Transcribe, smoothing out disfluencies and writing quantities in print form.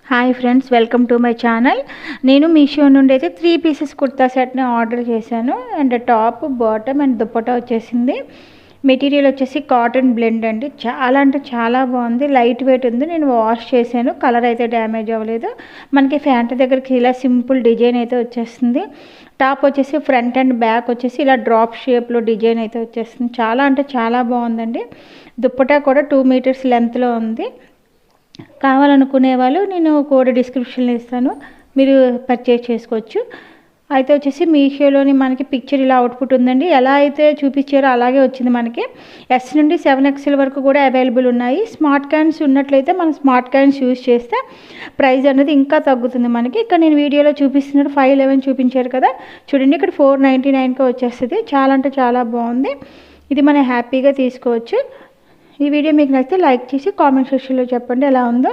Hi friends, welcome to my channel. నేను మీషో నుండి అయితే 3 పీసెస్ కుర్తా సెట్ని ఆర్డర్ చేశాను. And top, bottom and dupatta వచ్చేసింది. మెటీరియల్ వచ్చేసి కాటన్ బ్లెండ్ అండి. చాలా అంటే చాలా బాగుంది. లైట్ వెయిట్ ఉంది. నేను వాష్ చేశాను. కలర్ అయితే డ్యామేజ్ అవ్వలేదు. మనకి ఫ్యాంట్ దగ్గరికి ఇలా సింపుల్ డిజైన్ అయితే వచ్చేస్తుంది. టాప్ వచ్చేసి ఫ్రంట్ అండ్ బ్యాక్ వచ్చేసి ఇలా డ్రాప్ షేప్లో డిజైన్ అయితే వచ్చేస్తుంది. చాలా అంటే చాలా బాగుందండి. దుప్పటా కూడా 2 మీటర్స్ లెంత్లో ఉంది. కావాలనుకునే వాళ్ళు నేను కోడ్ డిస్క్రిప్షన్లో ఇస్తాను, మీరు పర్చేజ్ చేసుకోవచ్చు. అయితే వచ్చేసి మీషోలోని మనకి పిక్చర్ ఇలా అవుట్పుట్ ఉందండి. ఎలా అయితే చూపించారో అలాగే వచ్చింది. మనకి S నుండి 7XL వరకు కూడా అవైలబుల్ ఉన్నాయి. స్మార్ట్ క్యాన్స్ ఉన్నట్లయితే మనం స్మార్ట్ క్యాన్స్ యూజ్ చేస్తే ప్రైస్ అనేది ఇంకా తగ్గుతుంది మనకి. ఇక్కడ నేను వీడియోలో చూపిస్తున్నట్టు 511 చూపించారు కదా, చూడండి ఇక్కడ 499కి వచ్చేస్తుంది. చాలా అంటే చాలా బాగుంది. ఇది మనం హ్యాపీగా తీసుకోవచ్చు. ఈ వీడియో మీకు నచ్చితే లైక్ చేసి కామెంట్ సెక్షన్లో చెప్పండి ఎలా ఉందో.